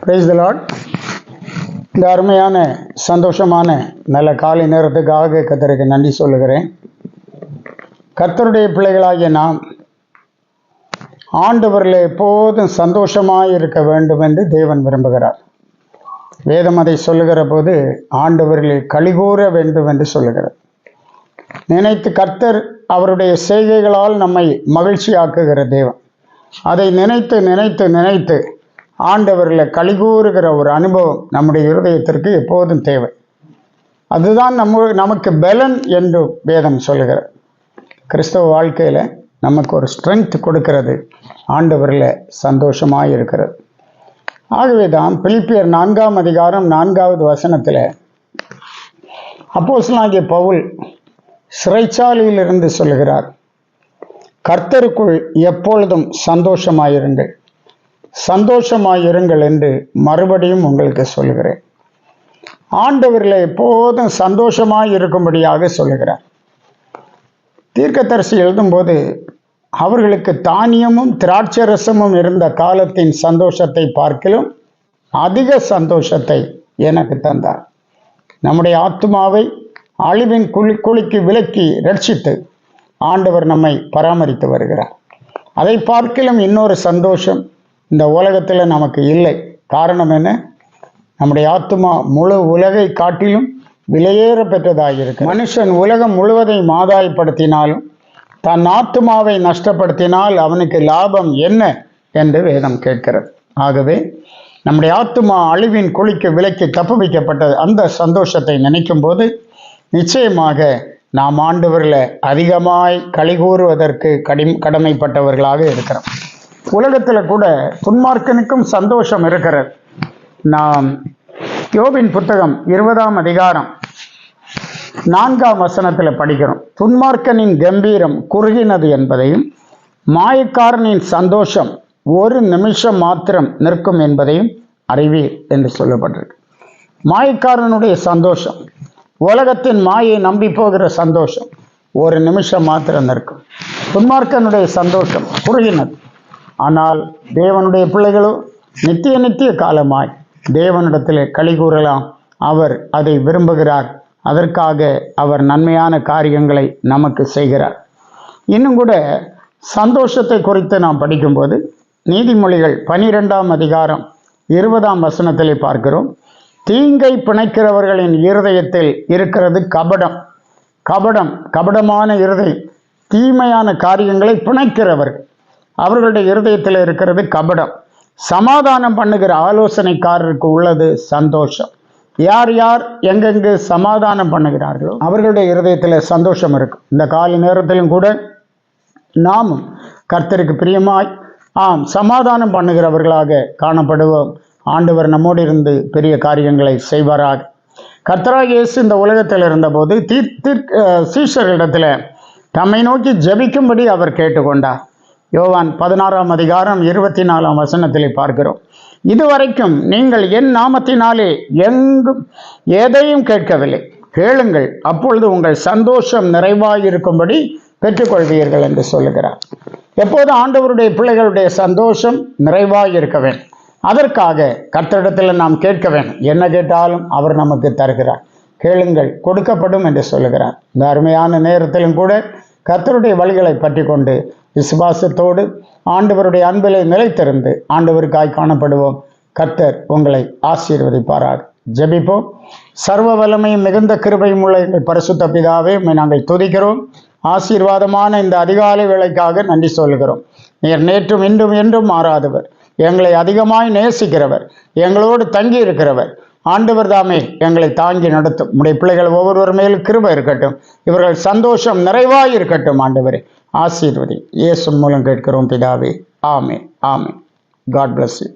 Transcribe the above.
Praise the Lord. இந்த அருமையான சந்தோஷமான நல்ல காலை நேரத்துக்காக கர்த்தருக்கு நன்றி சொல்லுகிறேன். கர்த்தருடைய பிள்ளைகளாகிய நாம் ஆண்டவரில் எப்போதும் சந்தோஷமாக இருக்க வேண்டும் என்று தேவன் விரும்புகிறார். வேதம் அதை சொல்லுகிற போது ஆண்டவரில் களிகூற வேண்டும் என்று சொல்லுகிறார். நினைத்து கர்த்தர் அவருடைய செய்கைகளால் நம்மை மகிழ்ச்சியாக்குகிற தேவன். அதை நினைத்து நினைத்து நினைத்து ஆண்டவரில் களிகூறுகிற ஒரு அனுபவம் நம்முடைய இருதயத்திற்கு எப்போதும் தேவை. அதுதான் நமக்கு பலன் என்று வேதம் சொல்லுகிறது. கிறிஸ்தவ வாழ்க்கையில் நமக்கு ஒரு ஸ்ட்ரென்த் கொடுக்கிறது ஆண்டவரில் சந்தோஷமாக இருக்கிறது. ஆகவே தான் பிலிப்பியர் 4ஆம் அதிகாரம் 4வது வசனத்தில் அப்போஸ்தலனாகிய பவுல் சிறைச்சாலையிலிருந்து சொல்லுகிறார், கர்த்தருக்குள் எப்பொழுதும் சந்தோஷமாயிருங்கள், சந்தோஷமாயிருங்கள் என்று மறுபடியும் உங்களுக்கு சொல்லுகிறேன். ஆண்டவரில் எப்போதும் சந்தோஷமாய் இருக்கும்படியாக சொல்லுகிறார். தீர்க்கதரிசி எழுதும்போது அவர்களுக்கு தானியமும் திராட்சரசமும் இருந்த காலத்தின் சந்தோஷத்தை பார்க்கிலும் அதிக சந்தோஷத்தை எனக்கு தந்தார். நம்முடைய ஆத்துமாவை அழிவின் குழிக்கு விலக்கி ரட்சித்து ஆண்டவர் நம்மை பராமரித்து வருகிறார். அதை பார்க்கிலும் இன்னொரு சந்தோஷம் இந்த உலகத்தில் நமக்கு இல்லை. காரணம் என்ன? நம்முடைய ஆத்துமா முழு உலகை காட்டிலும் விலையேற பெற்றதாகியிருக்கு. மனுஷன் உலகம் முழுவதையும் ஆதாயப்படுத்தினாலும் தன் ஆத்துமாவை நஷ்டப்படுத்தினால் அவனுக்கு லாபம் என்ன என்று வேதம் கேட்கிறது. ஆகவே நம்முடைய ஆத்துமா அழிவின் குழிக்கு விலக்கி தப்புவிக்கப்பட்டது. அந்த சந்தோஷத்தை நினைக்கும் போது நிச்சயமாக நாம் ஆண்டவரில் அதிகமாய் களிகூறுவதற்கு கடமைப்பட்டவர்களாக இருக்கிறோம். உலகத்தில் கூட துன்மார்க்கனுக்கும் சந்தோஷம் இருக்கிறது. நாம் யோபின் புத்தகம் 20ஆம் அதிகாரம் 4ஆம் வசனத்தில் படிக்கிறோம். துன்மார்க்கனின் கம்பீரம் குறுகினது என்பதையும் மாயக்காரனின் சந்தோஷம் ஒரு நிமிஷம் மாத்திரம் நிற்கும் என்பதையும் அறிவீர் என்று சொல்லப்பட்டிருக்கு. மாயக்காரனுடைய சந்தோஷம், உலகத்தின் மாயை நம்பி போகிற சந்தோஷம் ஒரு நிமிஷம் மாத்திரம் நிற்கும். துன்மார்க்கனுடைய சந்தோஷம் குறுகினது. ஆனால் தேவனுடைய பிள்ளைகளோ நித்திய காலமாய் தேவனிடத்தில் களி கூறலாம். அவர் அதை விரும்புகிறார். அதற்காக அவர் நன்மையான காரியங்களை நமக்கு செய்கிறார். இன்னும் கூட சந்தோஷத்தை குறித்து நாம் படிக்கும்போது நீதிமொழிகள் 12ஆம் அதிகாரம் 20ஆம் வசனத்திலே பார்க்கிறோம். தீங்கை பிணைக்கிறவர்களின் இருதயத்தில் இருக்கிறது கபடம். கபடமான இருதயம், தீமையான காரியங்களை பிணைக்கிறவர்கள், அவர்களுடைய இருதயத்தில் இருக்கிறது கபடம். சமாதானம் பண்ணுகிற ஆலோசனைக்காரருக்கு உள்ளது சந்தோஷம். யார் யார் எங்கெங்கு சமாதானம் பண்ணுகிறார்களோ அவர்களுடைய இருதயத்தில் சந்தோஷம் இருக்கும். இந்த காலை நேரத்திலும் கூட நாமும் கர்த்தருக்கு பிரியமாய் சமாதானம் பண்ணுகிறவர்களாக காணப்படுவோம். ஆண்டவர் நம்மோடு இருந்து பெரிய காரியங்களை செய்வாராக. கர்த்தராகிய இயேசு இந்த உலகத்தில் இருந்தபோது சீஷர்களிடத்தில் தம்மை நோக்கி ஜெபிக்கும்படி அவர் கேட்டுக்கொண்டார். யோவான் 16ஆம் அதிகாரம் 24ஆம் வசனத்திலே பார்க்கிறோம். இதுவரைக்கும் நீங்கள் என் நாமத்தினாலே எங்கும் எதையும் கேட்கவில்லை, கேளுங்கள், அப்பொழுது உங்கள் சந்தோஷம் நிறைவாயிருக்கும்படி பெற்றுக்கொள்வீர்கள் என்று சொல்லுகிறார். எப்போது ஆண்டவருடைய பிள்ளைகளுடைய சந்தோஷம் நிறைவாயிருக்க வேண்டும். அதற்காக கர்த்தரிடத்தில் நாம் கேட்க வேண்டும். என்ன கேட்டாலும் அவர் நமக்கு தருகிறார். கேளுங்கள், கொடுக்கப்படும் என்று சொல்லுகிறார். இந்த அருமையான நேரத்திலும் கூட கர்த்தருடைய வழிகளை பற்றி கொண்டு விசுவாசத்தோடு ஆண்டவருடைய அன்பிலே நிலைத்திருந்து ஆண்டவருக்காய் காணப்படுவோம். கர்த்தர் உங்களை ஆசீர்வதிப்பாராக. ஜெபிப்போம். சர்வ வல்லமையும் மிகுந்த கிருபையும் உள்ள எங்கள் பரிசுத்த பிதாவே, நாங்கள் துதிக்கிறோம். ஆசீர்வாதமான இந்த அதிகாலை வேளைக்காக நன்றி சொல்கிறோம். நீர் நேற்றும் இன்றும் என்றும் மாறாதவர், எங்களை அதிகமாய் நேசிக்கிறவர், எங்களோடு தங்கி இருக்கிறவர். ஆண்டவர் தாமே எங்களை தாங்கி நடத்தும். உடைய பிள்ளைகள் ஒவ்வொருவர் மேலும் கிருபை இருக்கட்டும். இவர்கள் சந்தோஷம் நிறைவாய் இருக்கட்டும். ஆண்டவரே ஆசீர்வதி. இயேசு மூலம் கேட்கிறோம் பிதாவே. ஆமென். ஆமென். God bless you.